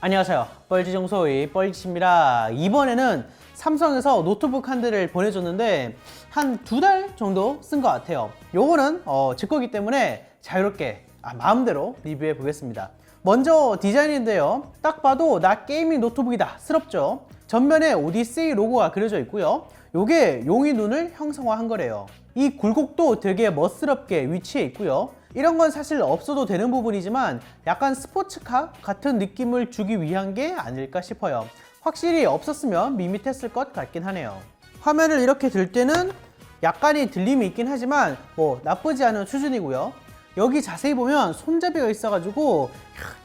안녕하세요. 뻘지정소의 뻘짓입니다. 이번에는 삼성에서 노트북 한 대를 보내줬는데 한 2달 정도 쓴 것 같아요. 요거는 제 거기 때문에 자유롭게 마음대로 리뷰해 보겠습니다. 먼저 디자인인데요. 딱 봐도 나 게이밍 노트북이다 스럽죠. 전면에 오디세이 로고가 그려져 있고요. 요게 용의 눈을 형상화한 거래요. 이 굴곡도 되게 멋스럽게 위치해 있고요. 이런 건 사실 없어도 되는 부분이지만 약간 스포츠카 같은 느낌을 주기 위한 게 아닐까 싶어요. 확실히 없었으면 밋밋했을 것 같긴 하네요. 화면을 이렇게 들 때는 약간의 들림이 있긴 하지만 뭐 나쁘지 않은 수준이고요. 여기 자세히 보면 손잡이가 있어가지고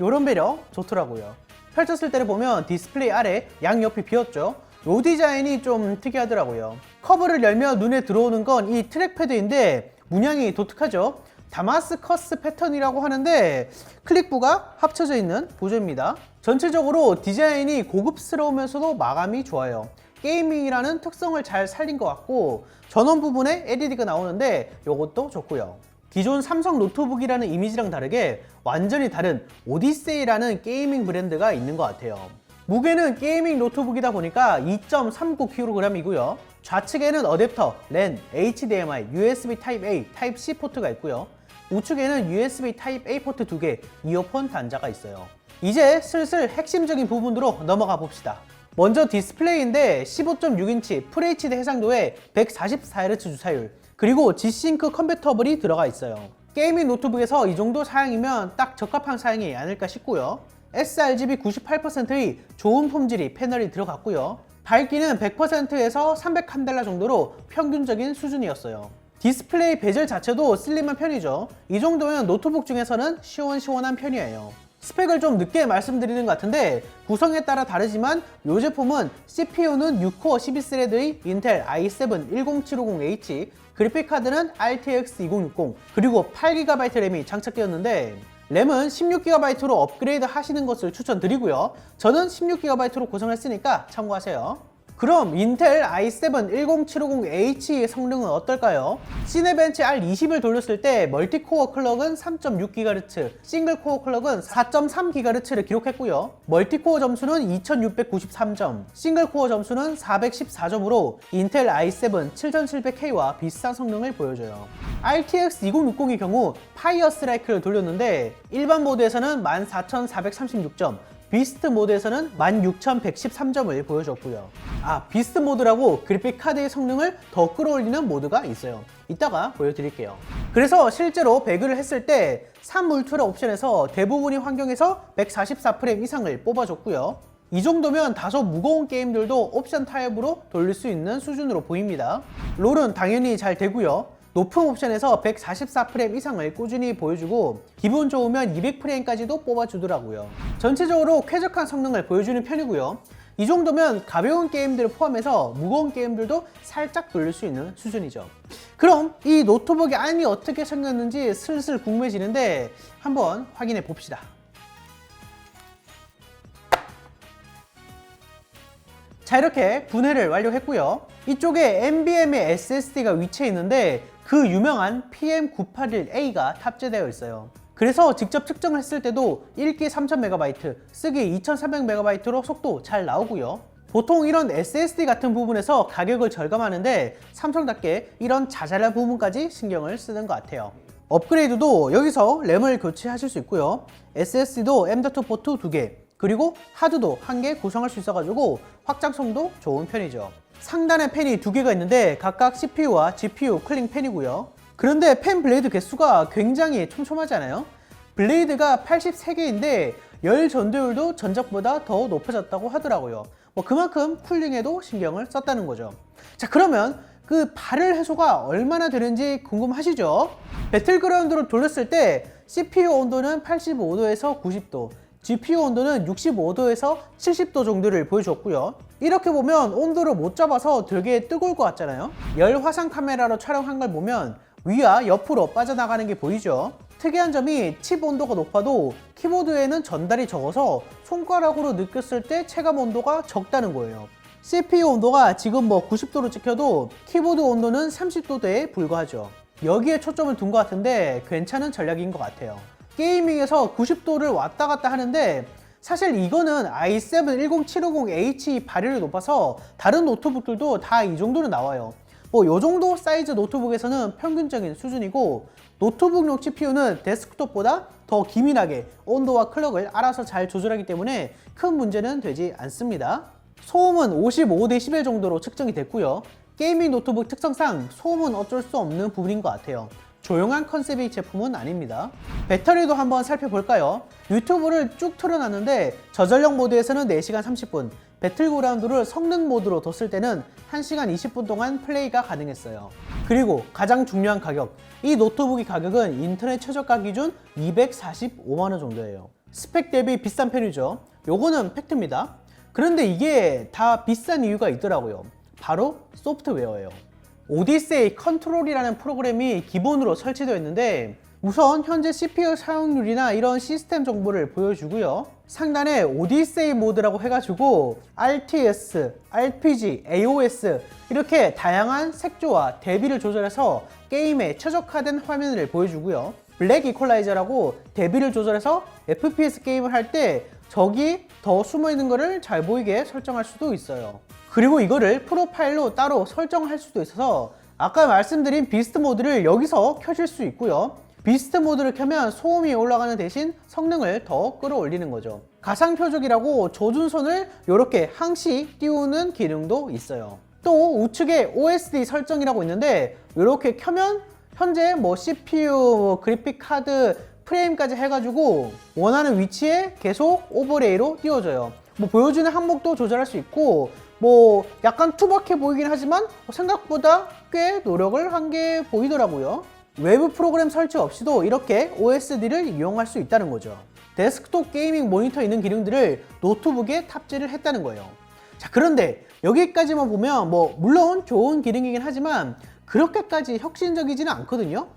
요런 배려 좋더라고요. 펼쳤을 때를 보면 디스플레이 아래 양옆이 비었죠. 요 디자인이 좀 특이하더라고요. 커버를 열면 눈에 들어오는 건 이 트랙패드인데 문양이 독특하죠. 다마스커스 패턴이라고 하는데 클릭부가 합쳐져 있는 보조입니다. 전체적으로 디자인이 고급스러우면서도 마감이 좋아요. 게이밍이라는 특성을 잘 살린 것 같고 전원 부분에 LED가 나오는데 이것도 좋고요. 기존 삼성 노트북이라는 이미지랑 다르게 완전히 다른 오디세이라는 게이밍 브랜드가 있는 것 같아요. 무게는 게이밍 노트북이다 보니까 2.39kg이고요. 좌측에는 어댑터, 랜, HDMI, USB Type-A, Type-C 포트가 있고요. 우측에는 USB Type-A 포트 2개, 이어폰 단자가 있어요. 이제 슬슬 핵심적인 부분으로 넘어가 봅시다. 먼저 디스플레이인데 15.6인치 FHD 해상도에 144Hz 주사율, 그리고 G-Sync 컨버터블이 들어가 있어요. 게이밍 노트북에서 이 정도 사양이면 딱 적합한 사양이 아닐까 싶고요. sRGB 98%의 좋은 품질이 패널이 들어갔고요. 밝기는 100%에서 300칸델라 정도로 평균적인 수준이었어요. 디스플레이 베젤 자체도 슬림한 편이죠. 이 정도면 노트북 중에서는 시원시원한 편이에요. 스펙을 좀 늦게 말씀드리는 것 같은데 구성에 따라 다르지만 이 제품은 CPU는 6코어 12스레드의 인텔 i7-10750H, 그래픽카드는 RTX 2060, 그리고 8GB 램이 장착되었는데 램은 16GB로 업그레이드 하시는 것을 추천드리고요. 저는 16GB로 구성했으니까 참고하세요. 그럼 인텔 i7-10750H의 성능은 어떨까요? 시네벤치 R20을 돌렸을 때 멀티코어 클럭은 3.6GHz, 싱글코어 클럭은 4.3GHz를 기록했고요. 멀티코어 점수는 2693점, 싱글코어 점수는 414점으로 인텔 i7 7700K와 비슷한 성능을 보여줘요. RTX 2060의 경우 파이어 스트라이크를 돌렸는데 일반 모드에서는 14436점, 비스트 모드에서는 16113점을 보여줬고요. 비스트 모드라고 그래픽 카드의 성능을 더 끌어올리는 모드가 있어요. 이따가 보여드릴게요. 그래서 실제로 배그를 했을 때 3울트라 옵션에서 대부분의 환경에서 144프레임 이상을 뽑아줬고요. 이 정도면 다소 무거운 게임들도 옵션 타입으로 돌릴 수 있는 수준으로 보입니다. 롤은 당연히 잘 되고요. 높은 옵션에서 144프레임 이상을 꾸준히 보여주고 기분 좋으면 200프레임까지도 뽑아주더라고요. 전체적으로 쾌적한 성능을 보여주는 편이고요. 이 정도면 가벼운 게임들을 포함해서 무거운 게임들도 살짝 돌릴 수 있는 수준이죠. 그럼 이 노트북의 안이 어떻게 생겼는지 슬슬 궁금해지는데 한번 확인해 봅시다. 자, 이렇게 분해를 완료했고요. 이쪽에 NVMe SSD가 위치해 있는데 그 유명한 PM981A가 탑재되어 있어요. 그래서 직접 측정을 했을 때도 읽기 3000MB, 쓰기 2300MB로 속도 잘 나오고요. 보통 이런 SSD 같은 부분에서 가격을 절감하는데 삼성답게 이런 자잘한 부분까지 신경을 쓰는 것 같아요. 업그레이드도 여기서 램을 교체하실 수 있고요. SSD도 M.2 포트 2개, 그리고 하드도 1개 구성할 수 있어가지고 확장성도 좋은 편이죠. 상단에 팬이 2개가 있는데 각각 CPU와 GPU 클링 팬이고요. 그런데 팬 블레이드 개수가 굉장히 촘촘하지 않아요? 블레이드가 83개인데 열 전도율도 전작보다 더 높아졌다고 하더라고요. 그만큼 쿨링에도 신경을 썼다는 거죠. 자, 그러면 그 발열 해소가 얼마나 되는지 궁금하시죠? 배틀그라운드를 돌렸을 때 CPU 온도는 85도에서 90도, GPU 온도는 65도에서 70도 정도를 보여줬고요. 이렇게 보면 온도를 못 잡아서 되게 뜨거울 것 같잖아요. 열 화상 카메라로 촬영한 걸 보면 위와 옆으로 빠져나가는 게 보이죠. 특이한 점이 칩 온도가 높아도 키보드에는 전달이 적어서 손가락으로 느꼈을 때 체감 온도가 적다는 거예요. CPU 온도가 지금 90도로 찍혀도 키보드 온도는 30도대에 불과하죠. 여기에 초점을 둔 것 같은데 괜찮은 전략인 것 같아요. 게이밍에서 90도를 왔다 갔다 하는데 사실 이거는 i7 10750H 발열이 높아서 다른 노트북들도 다 이 정도는 나와요. 뭐 요 정도 사이즈 노트북에서는 평균적인 수준이고, 노트북용 CPU는 데스크톱보다 더 기민하게 온도와 클럭을 알아서 잘 조절하기 때문에 큰 문제는 되지 않습니다. 소음은 55dB 정도로 측정이 됐고요. 게이밍 노트북 특성상 소음은 어쩔 수 없는 부분인 것 같아요. 조용한 컨셉의 제품은 아닙니다. 배터리도 한번 살펴볼까요? 유튜브를 쭉 틀어놨는데 저전력 모드에서는 4시간 30분, 배틀그라운드를 성능 모드로 뒀을 때는 1시간 20분 동안 플레이가 가능했어요. 그리고 가장 중요한 가격, 이 노트북의 가격은 인터넷 최저가 기준 245만원 정도예요. 스펙 대비 비싼 편이죠. 요거는 팩트입니다. 그런데 이게 다 비싼 이유가 있더라고요. 바로 소프트웨어예요. 오디세이 컨트롤이라는 프로그램이 기본으로 설치되어 있는데, 우선 현재 CPU 사용률이나 이런 시스템 정보를 보여주고요. 상단에 오디세이 모드라고 해가지고 RTS, RPG, AOS 이렇게 다양한 색조와 대비를 조절해서 게임에 최적화된 화면을 보여주고요. 블랙 이퀄라이저라고 대비를 조절해서 FPS 게임을 할 때 적이 더 숨어있는 거를 잘 보이게 설정할 수도 있어요. 그리고 이거를 프로파일로 따로 설정할 수도 있어서 아까 말씀드린 비스트 모드를 여기서 켜줄 수 있고요. 비스트 모드를 켜면 소음이 올라가는 대신 성능을 더 끌어올리는 거죠. 가상 표적이라고 조준선을 이렇게 항시 띄우는 기능도 있어요. 또 우측에 OSD 설정이라고 있는데, 이렇게 켜면 현재 뭐 CPU, 그래픽 카드, 프레임까지 해가지고 원하는 위치에 계속 오버레이로 띄워져요. 뭐 보여주는 항목도 조절할 수 있고, 뭐 약간 투박해 보이긴 하지만 생각보다 꽤 노력을 한 게 보이더라고요. 외부 프로그램 설치 없이도 이렇게 OSD를 이용할 수 있다는 거죠. 데스크톱 게이밍 모니터 있는 기능들을 노트북에 탑재를 했다는 거예요. 자, 그런데 여기까지만 보면 뭐 물론 좋은 기능이긴 하지만 그렇게까지 혁신적이지는 않거든요.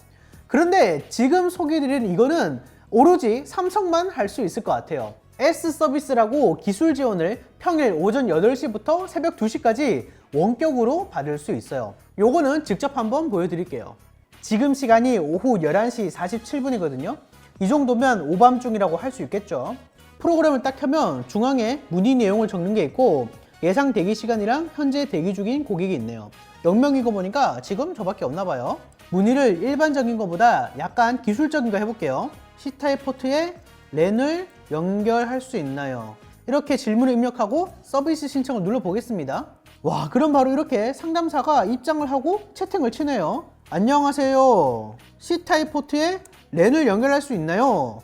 그런데 지금 소개해드리는 이거는 오로지 삼성만 할 수 있을 것 같아요. S 서비스라고 기술 지원을 평일 오전 8시부터 새벽 2시까지 원격으로 받을 수 있어요. 요거는 직접 한번 보여드릴게요. 지금 시간이 오후 11시 47분이거든요. 이 정도면 오밤중이라고 할 수 있겠죠. 프로그램을 딱 켜면 중앙에 문의 내용을 적는 게 있고, 예상 대기 시간이랑 현재 대기 중인 고객이 있네요. 0명인 거 보니까 지금 저밖에 없나 봐요. 문의를 일반적인 것보다 약간 기술적인 거 해볼게요. C타입 포트에 랜을 연결할 수 있나요? 이렇게 질문을 입력하고 서비스 신청을 눌러보겠습니다. 와, 그럼 바로 이렇게 상담사가 입장을 하고 채팅을 치네요. 안녕하세요. C타입 포트에 랜을 연결할 수 있나요?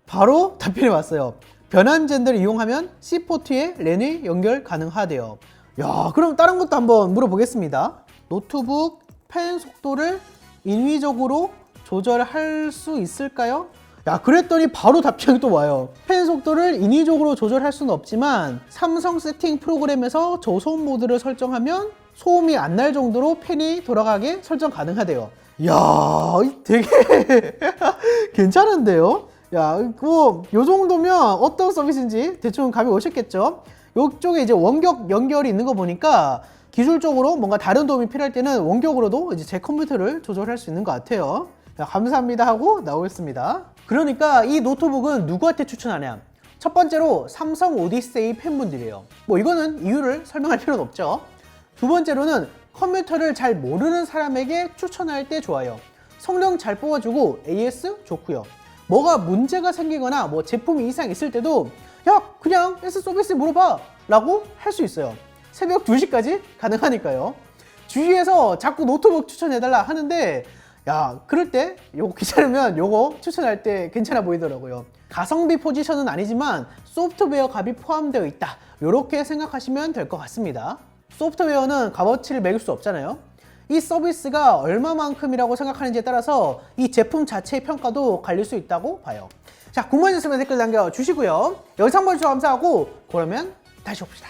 바로 답변이 왔어요. 변환 젠더를 이용하면 C포트에 랜이 연결 가능하대요. 야, 그럼 다른 것도 한번 물어보겠습니다. 노트북 펜 속도를 인위적으로 조절할 수 있을까요? 야, 그랬더니 바로 답장이 또 와요. 펜 속도를 인위적으로 조절할 수는 없지만 삼성 세팅 프로그램에서 저소음 모드를 설정하면 소음이 안 날 정도로 펜이 돌아가게 설정 가능하대요. 이야, 되게 괜찮은데요? 야, 뭐 요 정도면 어떤 서비스인지 대충 감이 오셨겠죠? 요쪽에 이제 원격 연결이 있는 거 보니까 기술적으로 뭔가 다른 도움이 필요할 때는 원격으로도 이제 제 컴퓨터를 조절할 수 있는 것 같아요. 야, 감사합니다 하고 나오겠습니다. 그러니까 이 노트북은 누구한테 추천하냐? 첫 번째로 삼성 오디세이 팬분들이에요. 뭐 이거는 이유를 설명할 필요는 없죠. 두 번째로는 컴퓨터를 잘 모르는 사람에게 추천할 때 좋아요. 성능 잘 뽑아주고 AS 좋고요. 뭐가 문제가 생기거나 뭐 제품이 이상 있을 때도 야, 그냥 S 서비스 물어봐 라고 할 수 있어요. 새벽 2시까지 가능하니까요. 주위에서 자꾸 노트북 추천해달라 하는데, 야, 그럴 때 요거 귀찮으면 요거 추천할 때 괜찮아 보이더라고요. 가성비 포지션은 아니지만 소프트웨어 값이 포함되어 있다, 요렇게 생각하시면 될 것 같습니다. 소프트웨어는 값어치를 매길 수 없잖아요. 이 서비스가 얼마만큼이라고 생각하는지에 따라서 이 제품 자체의 평가도 갈릴 수 있다고 봐요. 자, 궁금한 점 있으면 댓글 남겨주시고요. 영상 봐주셔서 감사하고 그러면 다시 봅시다.